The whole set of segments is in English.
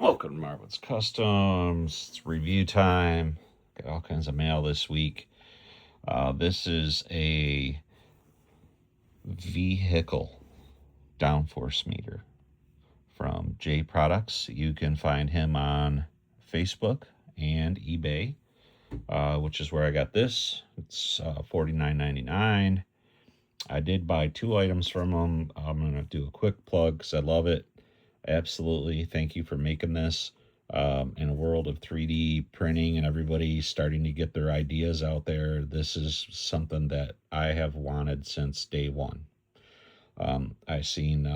Welcome to Marvin's Customs. It's review time. Got all kinds of mail this week. This is a vehicle downforce meter from J Products. You can find him on Facebook and eBay, which is where I got this. It's $49.99. I did buy 2 items from him. I'm going to do a quick plug because I love it. Absolutely. Thank you for making this. In a world of 3D printing and everybody starting to get their ideas out there, this is something that I have wanted since day one. I've seen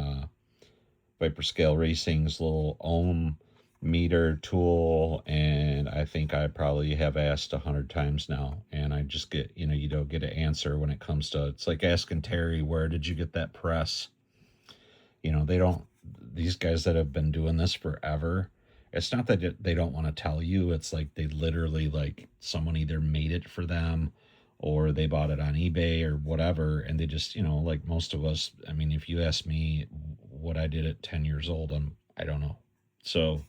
Viper Scale Racing's little ohm meter tool, and I think I probably have asked 100 times now, and I just get, you don't get an answer when it comes to, it's like asking Terry, where did you get that press? They don't, these guys that have been doing this forever, it's not that they don't want to tell you. It's like they literally, like, someone either made it for them or they bought it on eBay or whatever. And they just, like most of us, I mean, if you ask me what I did at 10 years old, I don't know. So,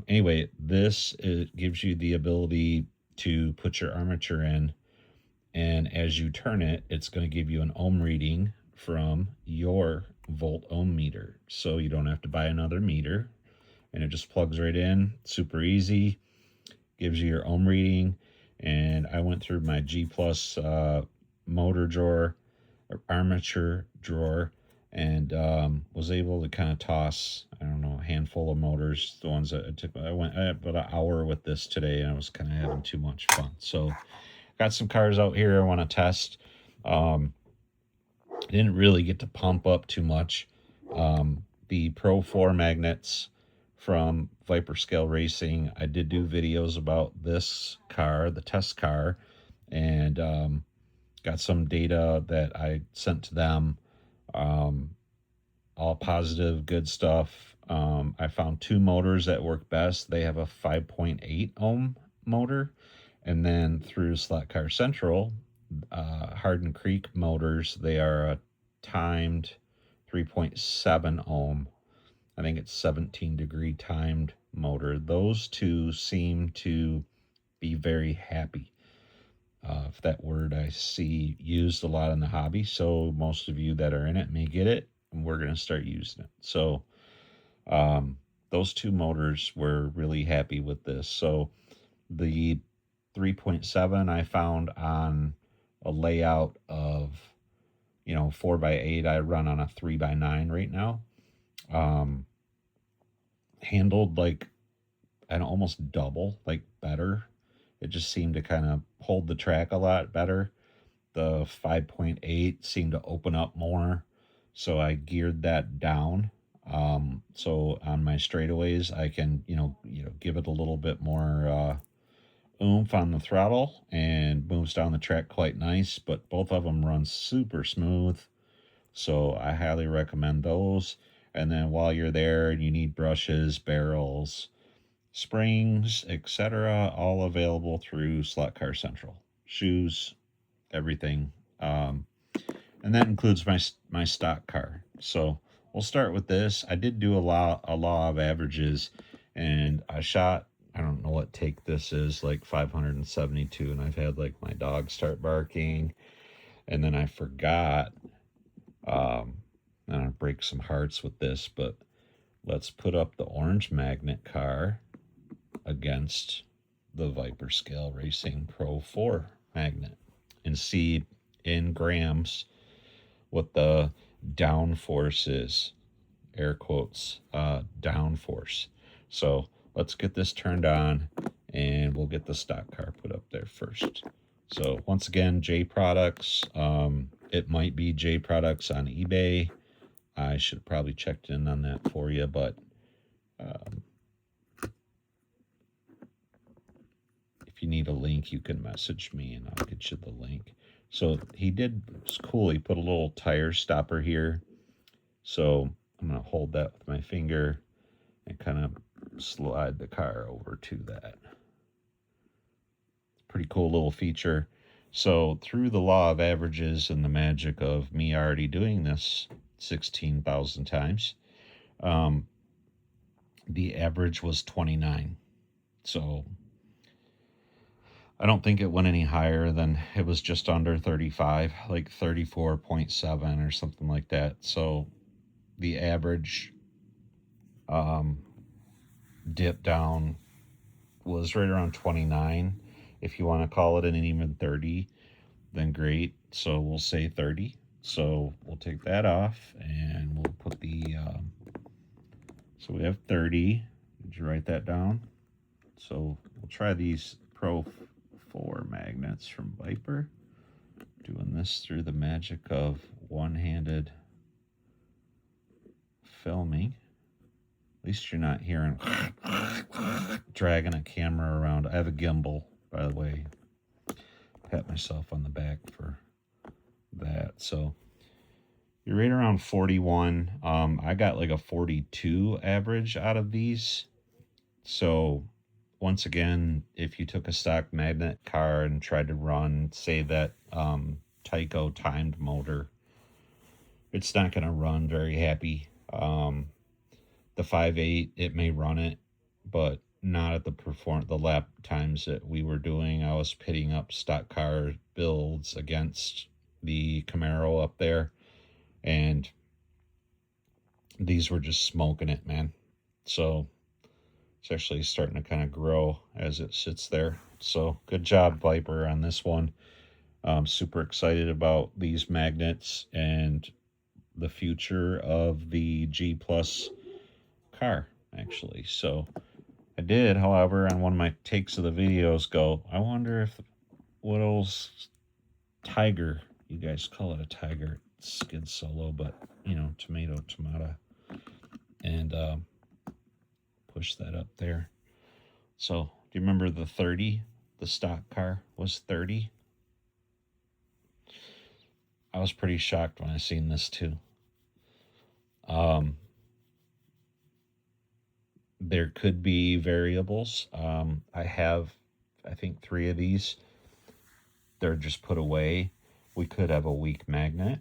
anyway, this, it gives you the ability to put your armature in. And as you turn it, it's going to give you an ohm reading from your volt ohm meter. So you don't have to buy another meter, and it just plugs right in. Super easy. Gives you your ohm reading. And I went through my G Plus motor drawer or armature drawer, and was able to kind of toss, I don't know, a handful of motors. The ones that I had about an hour with this today, and I was kind of having too much fun. So got some cars out here I want to test. Didn't really get to pump up too much. The Pro 4 magnets from Viper Scale Racing, I did do videos about this car, the test car, and got some data that I sent to them. All positive, good stuff. I found 2 motors that work best. They have a 5.8 ohm motor, and then through Slot Car Central, Hardin Creek motors, they are a timed 3.7 ohm. I think it's 17-degree timed motor. Those 2 seem to be very happy. If that word I see used a lot in the hobby, so most of you that are in it may get it, and we're going to start using it. So those 2 motors were really happy with this. So the 3.7 I found on a layout of 4x8. I run on a 3x9 right now. Handled like an almost double, like better. It just seemed to kind of hold the track a lot better. The 5.8 seemed to open up more, so I geared that down. So on my straightaways, I can give it a little bit more oomph on the throttle, and moves down the track quite nice. But both of them run super smooth, so I highly recommend those. And then while you're there and you need brushes, barrels, springs, etc., all available through Slot Car Central. Shoes, everything. And that includes my stock car. So we'll start with this. I did do a law of averages, and I shot, I don't know what take this is, like 572, and I've had like my dog start barking, and then I forgot. And I break some hearts with this, but let's put up the orange magnet car against the Viper Scale Racing Pro 4 magnet and see in grams what the downforce is, air quotes, downforce. So let's get this turned on, and we'll get the stock car put up there first. So once again, J Products. It might be J Products on eBay. I should have probably checked in on that for you, but if you need a link, you can message me and I'll get you the link. So he did, it's cool, he put a little tire stopper here. So I'm going to hold that with my finger and kind of slide the car over to that. Pretty cool little feature. So through the law of averages and the magic of me already doing this 16,000 times, the average was 29. So I don't think it went any higher than, it was just under 35, like 34.7 or something like that. So the average dip down was right around 29. If you want to call it an even 30, then great. So we'll say 30. So we'll take that off and we'll put the, so we have 30. Did you write that down? So we'll try these Pro 4 magnets from Viper. Doing this through the magic of one-handed filming. At least you're not hearing dragging a camera around. I have a gimbal, by the way. Pat myself on the back for that. So you're right around 41. I got like a 42 average out of these. So once again, if you took a stock magnet car and tried to run, say that Tyco timed motor, it's not going to run very happy. The 5.8, it may run it, but not at the lap times that we were doing. I was pitting up stock car builds against the Camaro up there, and these were just smoking it, man. So it's actually starting to kind of grow as it sits there. So good job, Viper, on this one. I'm super excited about these magnets and the future of the G Plus car, actually. So I did, however, on one of my takes of the videos go, I wonder if what else Tiger, you guys call it a Tiger, skid solo, but you know, tomato, and push that up there. So do you remember the 30? The stock car was 30. I was pretty shocked when I seen this too. There could be variables. I have, I think, 3 of these. They're just put away. We could have a weak magnet.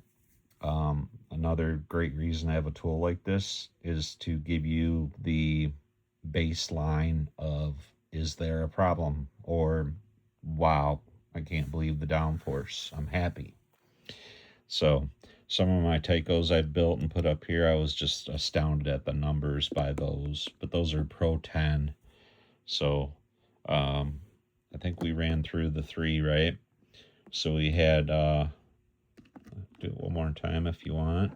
Another great reason I have a tool like this is to give you the baseline of, is there a problem? Or, wow, I can't believe the downforce. I'm happy. So some of my Tycos I've built and put up here, I was just astounded at the numbers by those. But those are Pro 10. So I think we ran through the 3, right? So we had, do it one more time if you want.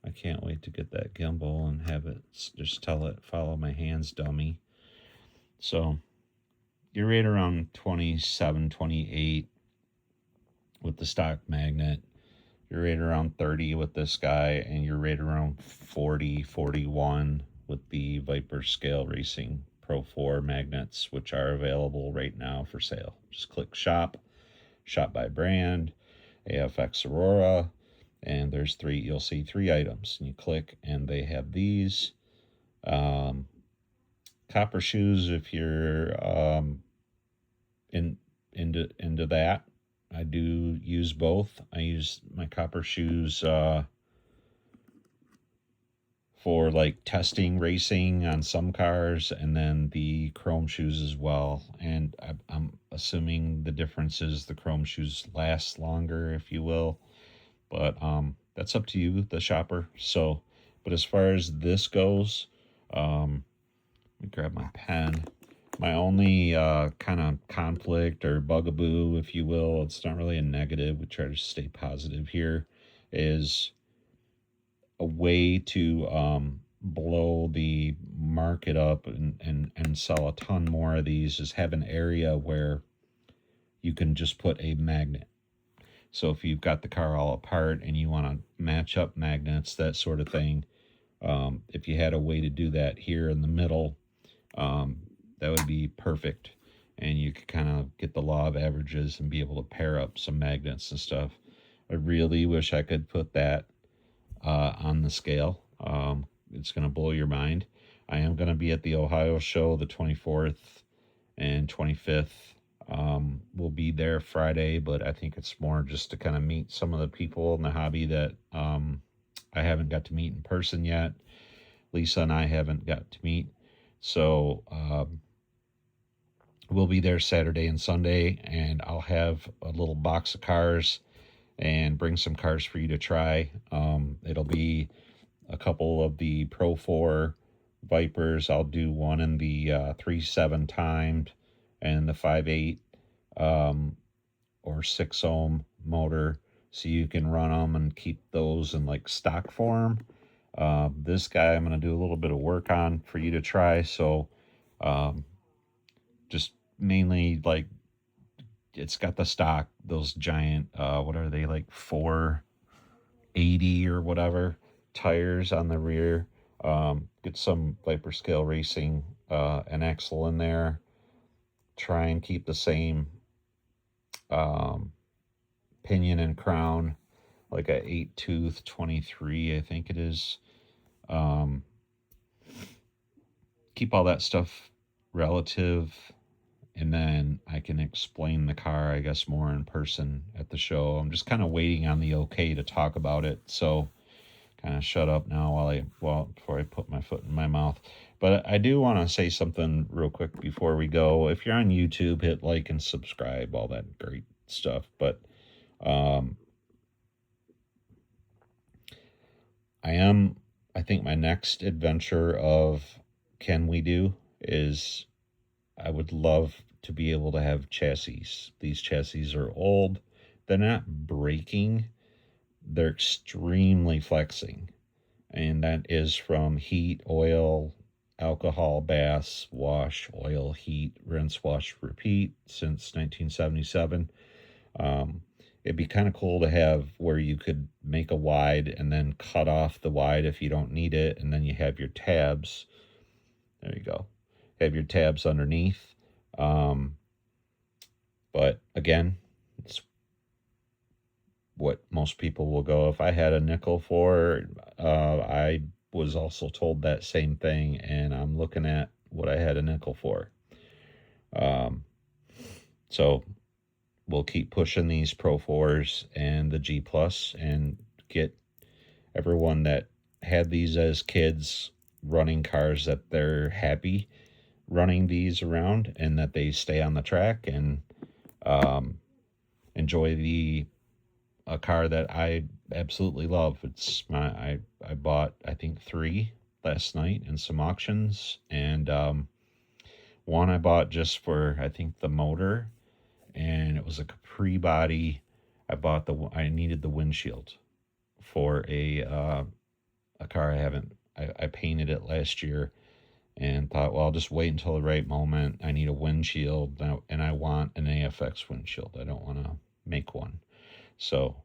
I can't wait to get that gimbal and have it just tell it, follow my hands, dummy. So you're right around 27, 28 with the stock magnet. You're right around 30 with this guy, and you're right around 40, 41 with the Viper Scale Racing Pro 4 magnets, which are available right now for sale. Just click shop, shop by brand, AFX Aurora, and there's 3, you'll see 3 items. And you click, and they have these. Copper shoes, if you're into that. I do use both. I use my copper shoes for like testing racing on some cars, and then the chrome shoes as well. And I'm assuming the difference is the chrome shoes last longer, if you will. But that's up to you, the shopper. So, but as far as this goes, let me grab my pen. My only kind of conflict or bugaboo, if you will, it's not really a negative, we try to stay positive here, is a way to blow the market up and sell a ton more of these is have an area where you can just put a magnet. So if you've got the car all apart and you want to match up magnets, that sort of thing, if you had a way to do that here in the middle, that would be perfect. And you could kind of get the law of averages and be able to pair up some magnets and stuff. I really wish I could put that on the scale. It's going to blow your mind. I am going to be at the Ohio show the 24th and 25th We'll be there Friday, but I think it's more just to kind of meet some of the people in the hobby that I haven't got to meet in person yet. Lisa and I haven't got to meet. So we'll be there Saturday and Sunday, and I'll have a little box of cars and bring some cars for you to try. It'll be a couple of the Pro 4 Vipers. I'll do one in the 3.7 timed and the 5.8 or 6 ohm motor, so you can run them and keep those in like stock form. This guy I'm going to do a little bit of work on for you to try. So just mainly like it's got the stock, those giant, what are they, like 480 or whatever tires on the rear. Get some Viper Scale Racing an axle in there. Try and keep the same pinion and crown, like a 8-tooth 23, I think it is. Keep all that stuff relative, and then I can explain the car, I guess, more in person at the show. I'm just kind of waiting on the okay to talk about it, so kind of shut up now before I put my foot in my mouth. But I do want to say something real quick before we go. If you're on YouTube, hit like and subscribe, all that great stuff. But I think my next adventure of Can We Do is I would love to be able to have chassis. These chassis are old. They're not breaking. They're extremely flexing. And that is from heat, oil, alcohol, baths, wash, oil, heat, rinse, wash, repeat since 1977. It'd be kind of cool to have where you could make a wide and then cut off the wide if you don't need it, and then you have your tabs. There you go. Have your tabs underneath. But again, it's what most people will go. If I had a nickel for, I was also told that same thing, and I'm looking at what I had a nickel for. So we'll keep pushing these Pro 4s and the G Plus and get everyone that had these as kids running cars that they're happy running these around, and that they stay on the track and enjoy a car that I absolutely love. I bought, I think, 3 last night in some auctions, and one I bought just for, I think, the motor, and it was a Capri body. I needed the windshield for a car I painted it last year, and thought, well, I'll just wait until the right moment. I need a windshield, and I want an AFX windshield. I don't want to make one. So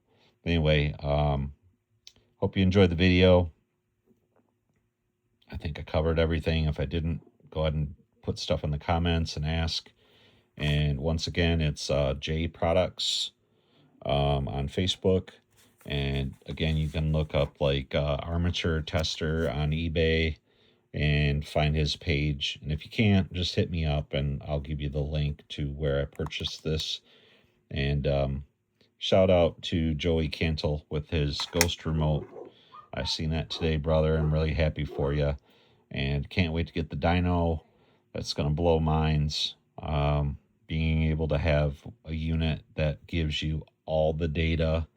anyway, hope you enjoyed the video. I think I covered everything. If I didn't, go ahead and put stuff in the comments and ask. And once again, it's J Products on Facebook. And again, you can look up like Armature Tester on eBay and find his page. And if you can't, just hit me up and I'll give you the link to where I purchased this. And shout out to Joey Cantle with his Ghost Remote. I seen that today, brother. I'm really happy for you, and can't wait to get the dyno. That's going to blow minds. Being able to have a unit that gives you all the data.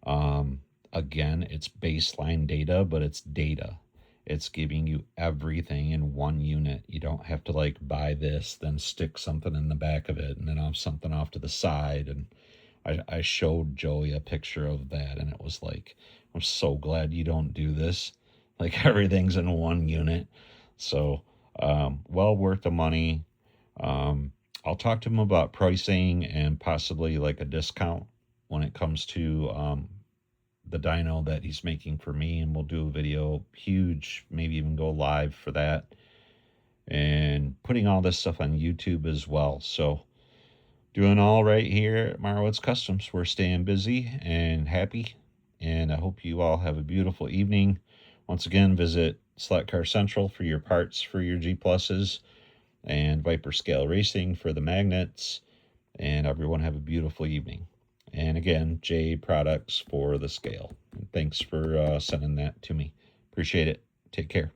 Again, it's baseline data, but it's data. It's giving you everything in one unit. You don't have to like buy this, then stick something in the back of it, and then have something off to the side. And I showed Joey a picture of that, and it was like, I'm so glad you don't do this. Like, everything's in one unit. So, well worth the money. I'll talk to him about pricing and possibly like a discount when it comes to the dyno that he's making for me, and we'll do a video, huge, maybe even go live for that, and putting all this stuff on YouTube as well. So doing all right here at Marowitz Customs. We're staying busy and happy, and I hope you all have a beautiful evening. Once again, visit Select Car Central for your parts for your G Pluses, and Viper Scale Racing for the magnets. And everyone have a beautiful evening. And again, J Products for the scale. And thanks for sending that to me. Appreciate it. Take care.